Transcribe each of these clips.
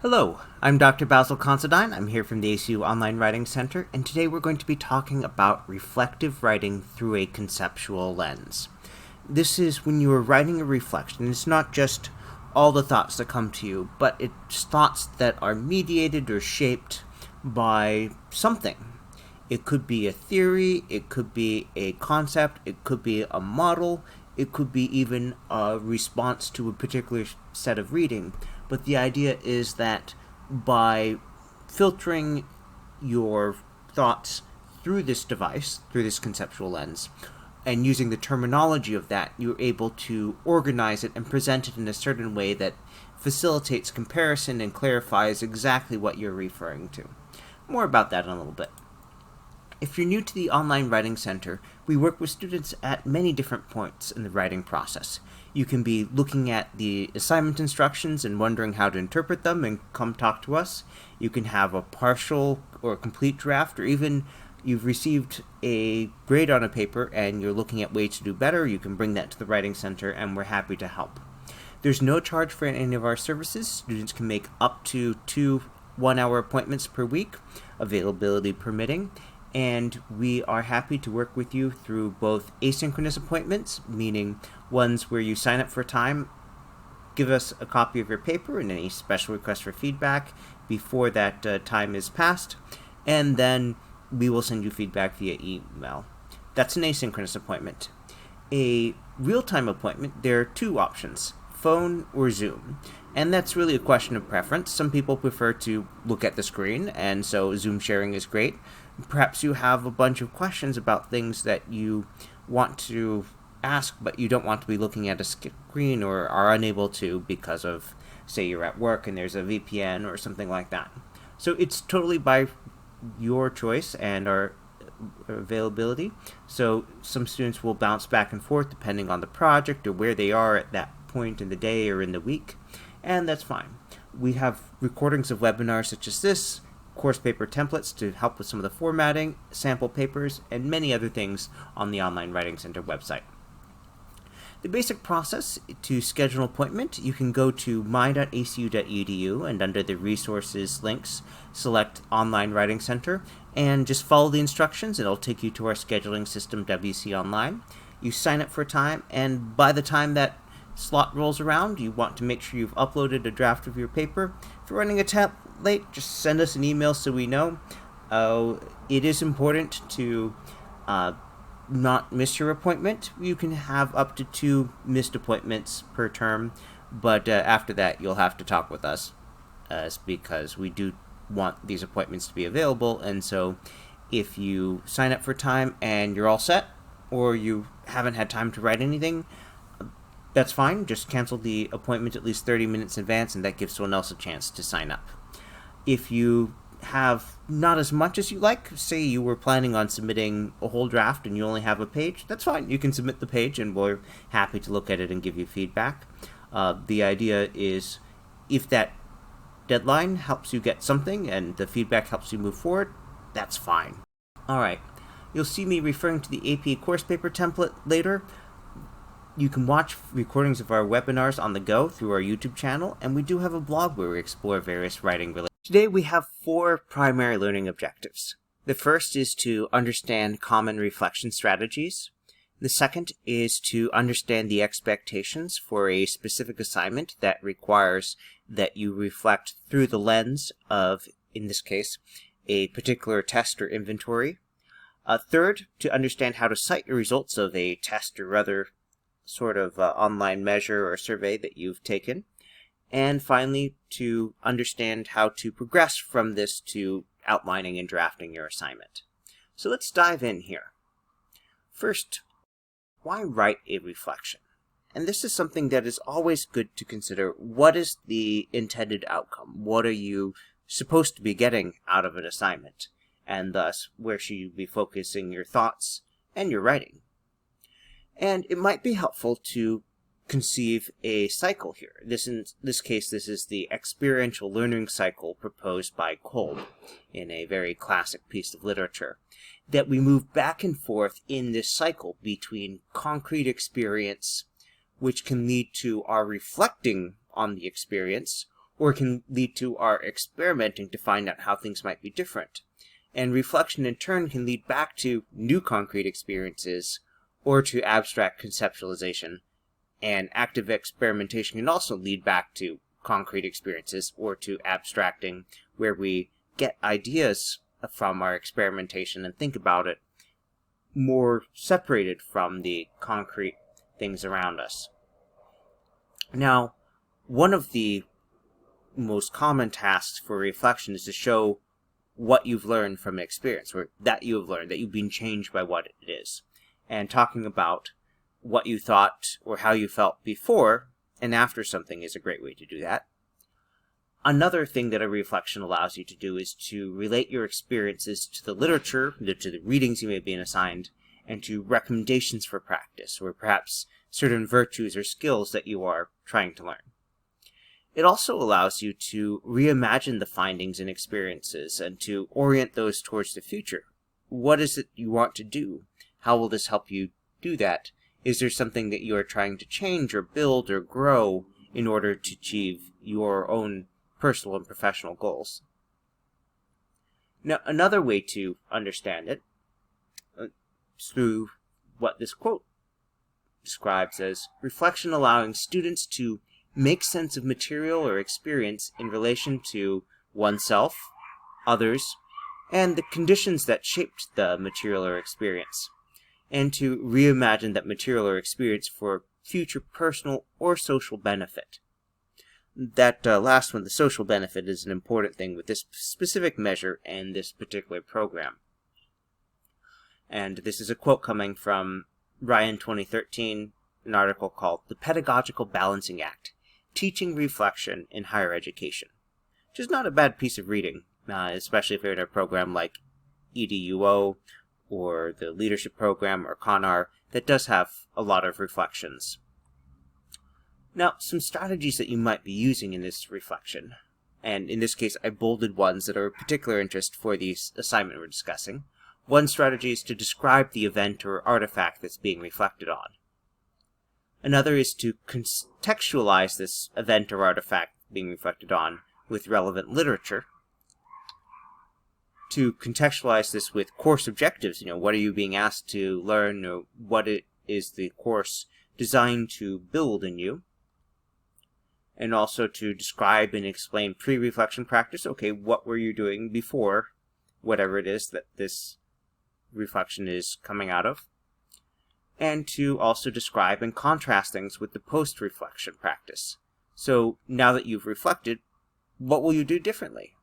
Hello, I'm Dr. Basil Considine. I'm here from the ACU Online Writing Center, and today we're going to be talking about reflective writing through a conceptual lens. This is when you are writing a reflection. It's not just all the thoughts that come to you, but it's thoughts that are mediated or shaped by something. It could be a theory, it could be a concept, it could be a model, it could be even a response to a particular set of reading. But the idea is that by filtering your thoughts through this device, through this conceptual lens, and using the terminology of that, you're able to organize it and present it in a certain way that facilitates comparison and clarifies exactly what you're referring to. More about that in a little bit. If you're new to the Online Writing Center, we work with students at many different points in the writing process. You can be looking at the assignment instructions and wondering how to interpret them and come talk to us. You can have a partial or complete draft, or even you've received a grade on a paper and you're looking at ways to do better. You can bring that to the Writing Center and we're happy to help. There's no charge for any of our services. Students can make up to 2 one-hour appointments per week, availability permitting. And we are happy to work with you through both asynchronous appointments, meaning ones where you sign up for time, give us a copy of your paper and any special request for feedback before that time is passed, and then we will send you feedback via email. That's an asynchronous appointment. A real-time appointment, there are 2 options, phone or Zoom. And that's really a question of preference. Some people prefer to look at the screen, and so Zoom sharing is great. Perhaps you have a bunch of questions about things that you want to ask, but you don't want to be looking at a screen or are unable to because of, say, you're at work and there's a VPN or something like that. So it's totally by your choice and our availability. So some students will bounce back and forth depending on the project or where they are at that point in the day or in the week, and that's fine. We have recordings of webinars such as this, course paper templates to help with some of the formatting, sample papers, and many other things on the Online Writing Center website. The basic process to schedule an appointment, you can go to my.acu.edu and under the resources links, select Online Writing Center and just follow the instructions. It'll take you to our scheduling system, WC Online. You sign up for time, and by the time that slot rolls around, you want to make sure you've uploaded a draft of your paper. If you're running a tab late, just send us an email so we know. It is important to not miss your appointment. You can have up to 2 missed appointments per term, but after that you'll have to talk with us because we do want these appointments to be available. And so if you sign up for time and you're all set, or you haven't had time to write anything, that's fine. Just cancel the appointment at least 30 minutes in advance, and that gives someone else a chance to sign up. If you have not as much as you like, say you were planning on submitting a whole draft and you only have a page, that's fine. You can submit the page and we're happy to look at it and give you feedback. The idea is if that deadline helps you get something and the feedback helps you move forward, that's fine. Alright, you'll see me referring to the AP course paper template later. You can watch recordings of our webinars on the go through our YouTube channel, and we do have a blog where we explore various writing related. Today we have 4 primary learning objectives. The first is to understand common reflection strategies. The second is to understand the expectations for a specific assignment that requires that you reflect through the lens of, in this case, a particular test or inventory. Third, to understand how to cite your results of a test or other sort of online measure or survey that you've taken. And finally, to understand how to progress from this to outlining and drafting your assignment. So let's dive in here. First, why write a reflection? And this is something that is always good to consider. What is the intended outcome? What are you supposed to be getting out of an assignment? And thus, where should you be focusing your thoughts and your writing? And it might be helpful to conceive a cycle here. In this case, this is the experiential learning cycle proposed by Kolb in a very classic piece of literature, that we move back and forth in this cycle between concrete experience, which can lead to our reflecting on the experience, or it can lead to our experimenting to find out how things might be different. And reflection in turn can lead back to new concrete experiences or to abstract conceptualization. And active experimentation can also lead back to concrete experiences or to abstracting, where we get ideas from our experimentation and think about it more separated from the concrete things around us. Now, one of the most common tasks for reflection is to show what you've learned from an experience, or that you have learned, that you've been changed by what it is. And talking about what you thought or how you felt before and after something is a great way to do that. Another thing that a reflection allows you to do is to relate your experiences to the literature, to the readings you may have been assigned, and to recommendations for practice, or perhaps certain virtues or skills that you are trying to learn. It also allows you to reimagine the findings and experiences and to orient those towards the future. What is it you want to do? How will this help you do that? Is there something that you are trying to change or build or grow in order to achieve your own personal and professional goals? Now, another way to understand it is through what this quote describes as reflection allowing students to make sense of material or experience in relation to oneself, others, and the conditions that shaped the material or experience, and to reimagine that material or experience for future personal or social benefit. That last one, the social benefit, is an important thing with this specific measure and this particular program. And this is a quote coming from Ryan 2013, an article called The Pedagogical Balancing Act, Teaching Reflection in Higher Education, which is not a bad piece of reading, especially if you're in a program like EDUO or the leadership program or CONAR that does have a lot of reflections. Now, some strategies that you might be using in this reflection, and in this case I bolded ones that are of particular interest for the assignment we're discussing. One strategy is to describe the event or artifact that's being reflected on. Another is to contextualize this event or artifact being reflected on with relevant literature. To contextualize this with course objectives, what are you being asked to learn, or what is the course designed to build in you? And also to describe and explain pre-reflection practice. Okay, what were you doing before whatever it is that this reflection is coming out of? And to also describe and contrast things with the post-reflection practice. So now that you've reflected, what will you do differently?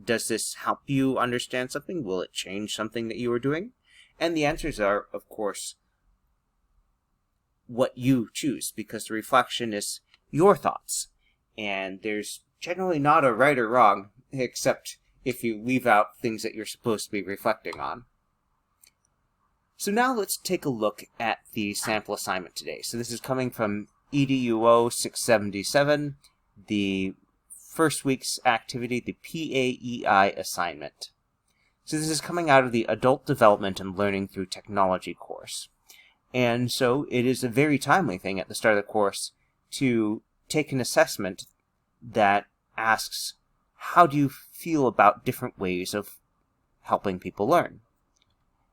Does this help you understand something? Will it change something that you are doing? And the answers are, of course, what you choose, because the reflection is your thoughts. And there's generally not a right or wrong, except if you leave out things that you're supposed to be reflecting on. So now let's take a look at the sample assignment today. So this is coming from EDUO 677, the first week's activity, the PAEI assignment. So this is coming out of the Adult Development and Learning Through Technology course. And so it is a very timely thing at the start of the course to take an assessment that asks, how do you feel about different ways of helping people learn?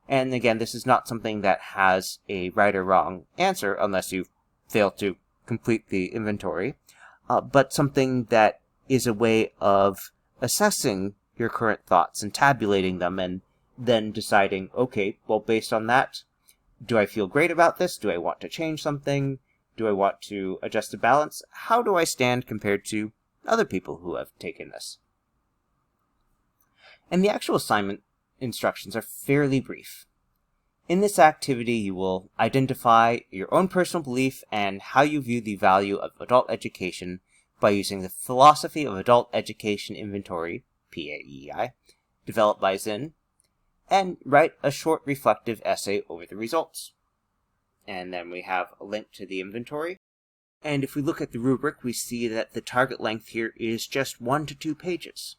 And again, this is not something that has a right or wrong answer unless you fail to complete the inventory, but something that is a way of assessing your current thoughts and tabulating them and then deciding, okay, well, based on that, do I feel great about this? Do I want to change something? Do I want to adjust the balance? How do I stand compared to other people who have taken this? And the actual assignment instructions are fairly brief. In this activity, you will identify your own personal belief and how you view the value of adult education by using the Philosophy of Adult Education Inventory, PAEI, developed by Zinn, and write a short reflective essay over the results. And then we have a link to the inventory. And if we look at the rubric, we see that the target length here is just 1 to 2 pages.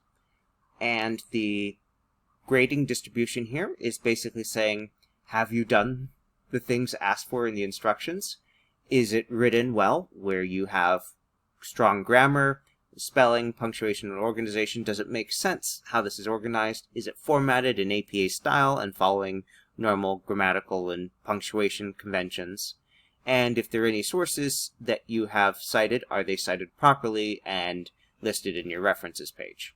And the grading distribution here is basically saying, have you done the things asked for in the instructions? Is it written well, where you have strong grammar, spelling, punctuation, and organization. Does it make sense how this is organized? Is it formatted in APA style and following normal grammatical and punctuation conventions? And if there are any sources that you have cited, are they cited properly and listed in your references page?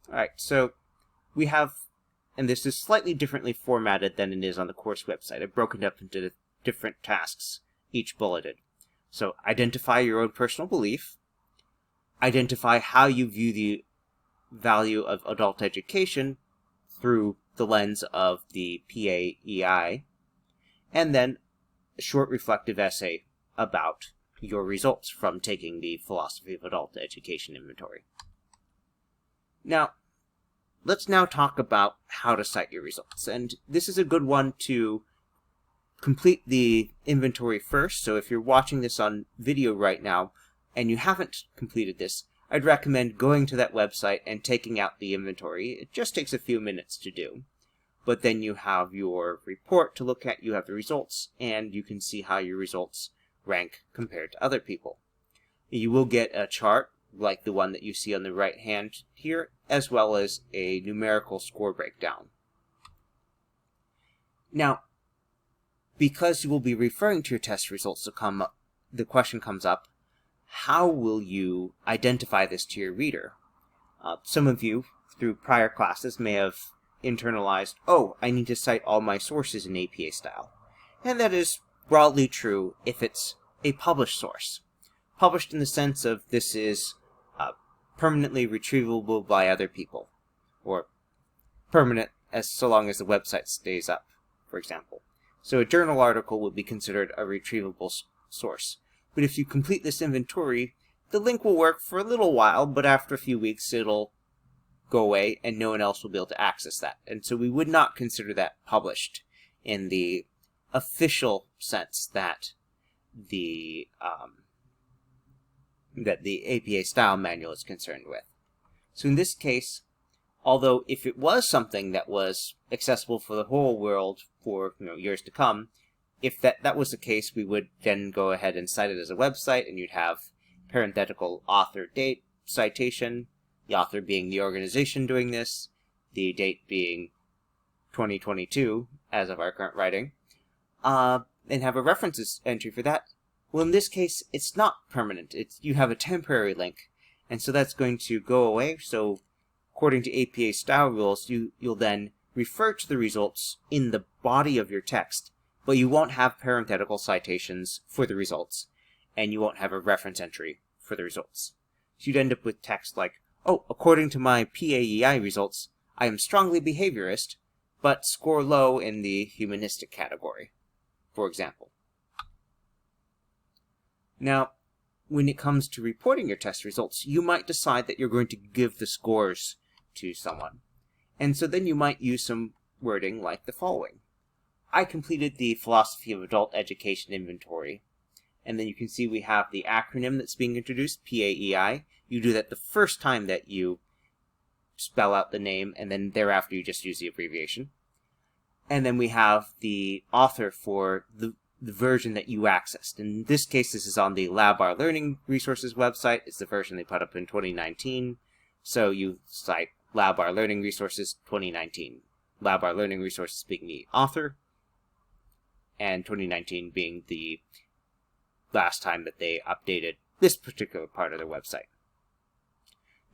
Alright, so we have, and this is slightly differently formatted than it is on the course website. I've broken it up into different tasks, each bulleted. So identify your own personal belief, identify how you view the value of adult education through the lens of the PAEI, and then a short reflective essay about your results from taking the Philosophy of Adult Education inventory. Now, let's now talk about how to cite your results. And this is a good one to complete the inventory first. So if you're watching this on video right now and you haven't completed this, I'd recommend going to that website and taking out the inventory. It just takes a few minutes to do. But then you have your report to look at, you have the results, and you can see how your results rank compared to other people. You will get a chart like the one that you see on the right hand here, as well as a numerical score breakdown. Now, because you will be referring to your test results, the question comes up, how will you identify this to your reader? Some of you, through prior classes, may have internalized, oh, I need to cite all my sources in APA style. And that is broadly true if it's a published source. Published in the sense of this is permanently retrievable by other people, or permanent so long as the website stays up, for example. So a journal article would be considered a retrievable source. But if you complete this inventory, the link will work for a little while, but after a few weeks it'll go away and no one else will be able to access that. And so we would not consider that published in the official sense that the APA style manual is concerned with. So in this case, although if it was something that was accessible for the whole world for years to come, if that was the case, we would then go ahead and cite it as a website, and you'd have parenthetical author date, citation, the author being the organization doing this, the date being 2022, as of our current writing, and have a references entry for that. Well, in this case, it's not permanent. You have a temporary link, and so that's going to go away. So according to APA style rules, you'll then refer to the results in the body of your text, but you won't have parenthetical citations for the results, and you won't have a reference entry for the results. So you'd end up with text like, oh, according to my PAEI results, I am strongly behaviorist, but score low in the humanistic category, for example. Now, when it comes to reporting your test results, you might decide that you're going to give the scores to someone. And so then you might use some wording like the following. I completed the Philosophy of Adult Education inventory. And then you can see we have the acronym that's being introduced, PAEI. You do that the first time that you spell out the name, and then thereafter you just use the abbreviation. And then we have the author for the version that you accessed. In this case, this is on the LabR Learning Resources website. It's the version they put up in 2019. So you cite LabR Learning Resources 2019. LabR Learning Resources being the author, and 2019 being the last time that they updated this particular part of their website.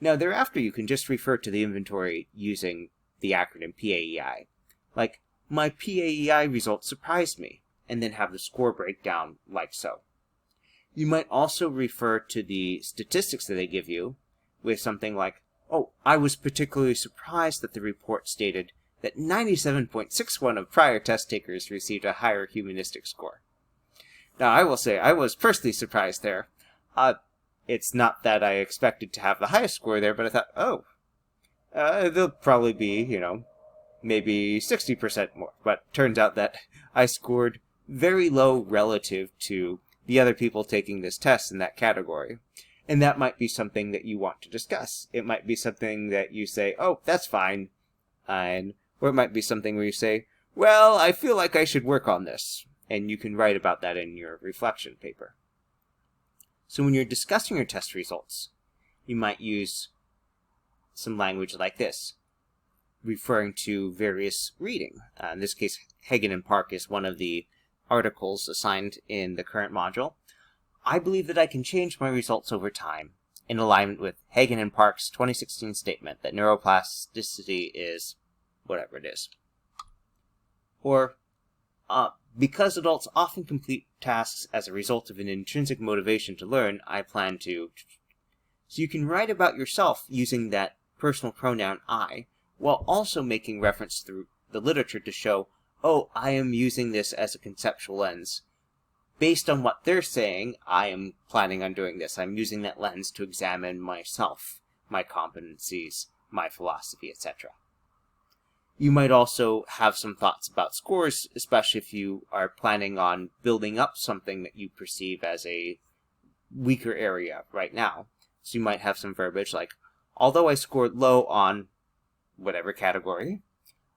Now, thereafter, you can just refer to the inventory using the acronym PAEI. Like, my PAEI results surprised me, and then have the score breakdown like so. You might also refer to the statistics that they give you with something like, oh, I was particularly surprised that the report stated that 97.61% of prior test takers received a higher humanistic score. Now, I will say, I was personally surprised there. It's not that I expected to have the highest score there, but I thought, oh, there'll probably be, maybe 60% more. But turns out that I scored very low relative to the other people taking this test in that category. And that might be something that you want to discuss. It might be something that you say, oh, that's fine. Or it might be something where you say, well, I feel like I should work on this. And you can write about that in your reflection paper. So when you're discussing your test results, you might use some language like this, referring to various reading. In this case, Hagen and Park is one of the articles assigned in the current module. I believe that I can change my results over time in alignment with Hagen and Park's 2016 statement that neuroplasticity is whatever it is. Or, because adults often complete tasks as a result of an intrinsic motivation to learn, I plan to... So you can write about yourself using that personal pronoun I, while also making reference through the literature to show, oh, I am using this as a conceptual lens. Based on what they're saying, I am planning on doing this. I'm using that lens to examine myself, my competencies, my philosophy, etc. You might also have some thoughts about scores, especially if you are planning on building up something that you perceive as a weaker area right now. So you might have some verbiage like, although I scored low on whatever category,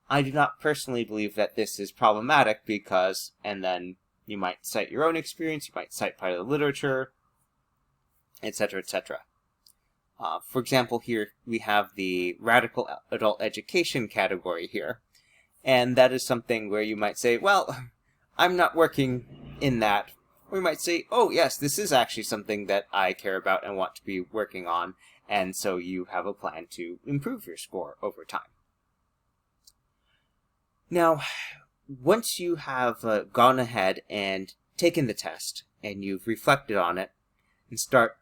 I do not personally believe that this is problematic because, and then you might cite your own experience, you might cite part of the literature, etc., etc. For example, here we have the radical adult education category here, and that is something where you might say, well, I'm not working in that. Or you might say, oh yes, this is actually something that I care about and want to be working on, and so you have a plan to improve your score over time. Now, once you have gone ahead and taken the test, and you've reflected on it, and start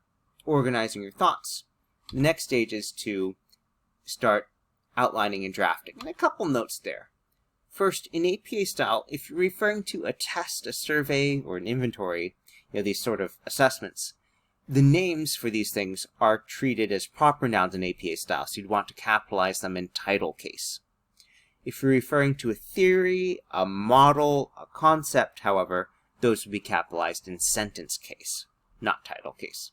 organizing your thoughts, the next stage is to start outlining and drafting. And a couple notes there. First, in APA style, if you're referring to a test, a survey, or an inventory, these sort of assessments, the names for these things are treated as proper nouns in APA style, so you'd want to capitalize them in title case. If you're referring to a theory, a model, a concept, however, those would be capitalized in sentence case, not title case.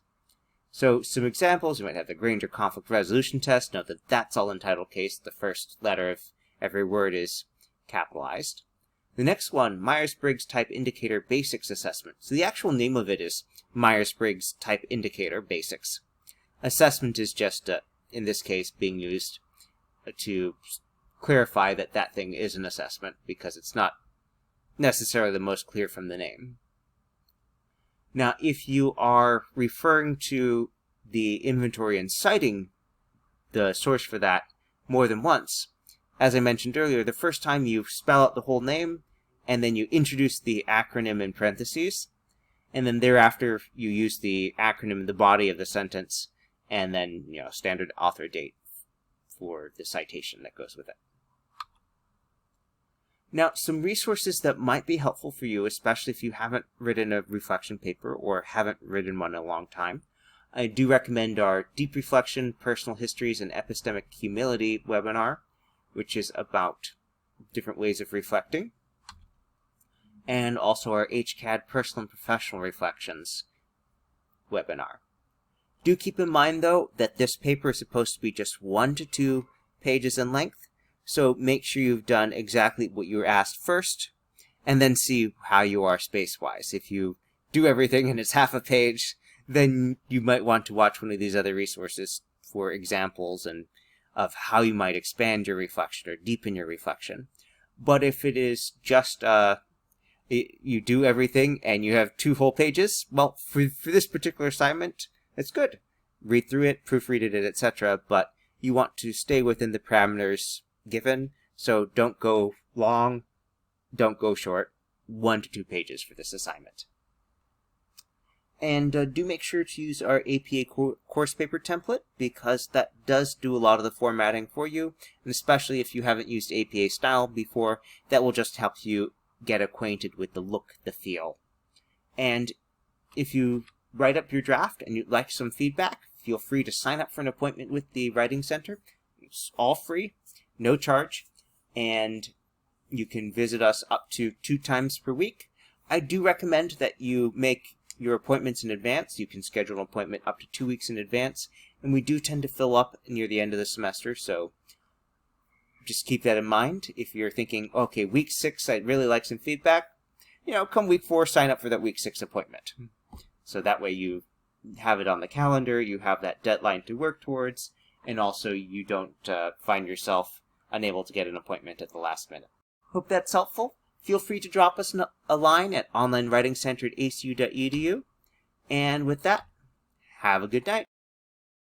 So some examples, you might have the Granger conflict resolution test. Note that that's all in title case. The first letter of every word is capitalized. The next one, Myers-Briggs Type Indicator Basics Assessment. So the actual name of it is Myers-Briggs Type Indicator Basics. Assessment is just, in this case, being used to clarify that that thing is an assessment because it's not necessarily the most clear from the name. Now, if you are referring to the inventory and citing the source for that more than once, as I mentioned earlier, the first time you spell out the whole name, and then you introduce the acronym in parentheses, and then thereafter you use the acronym in the body of the sentence, and then, standard author date for the citation that goes with it. Now, some resources that might be helpful for you, especially if you haven't written a reflection paper or haven't written one in a long time, I do recommend our Deep Reflection, Personal Histories, and Epistemic Humility webinar, which is about different ways of reflecting, and also our HCAD Personal and Professional Reflections webinar. Do keep in mind, though, that this paper is supposed to be just 1 to 2 pages in length, so make sure you've done exactly what you were asked first, and then see how you are space-wise. If you do everything and it's half a page, then you might want to watch one of these other resources for examples and of how you might expand your reflection or deepen your reflection. But if it is just you do everything and you have 2 whole pages, well, for this particular assignment, it's good. Read through it, proofread it, etc., but you want to stay within the parameters given, so don't go long, don't go short. 1 to 2 pages for this assignment. And do make sure to use our APA course paper template, because that does do a lot of the formatting for you, and especially if you haven't used APA style before, that will just help you get acquainted with the look, the feel. And if you write up your draft and you'd like some feedback, feel free to sign up for an appointment with the Writing Center. It's all free, no charge, and you can visit us up to 2 times per week. I do recommend that you make your appointments in advance. You can schedule an appointment up to 2 weeks in advance, and we do tend to fill up near the end of the semester, so just keep that in mind. If you're thinking, okay, week 6, I'd really like some feedback, come week 4, sign up for that week 6 appointment. So that way you have it on the calendar, you have that deadline to work towards, and also you don't find yourself unable to get an appointment at the last minute. Hope that's helpful. Feel free to drop us a line at onlinewritingcenter@acu.edu. And with that, have a good night.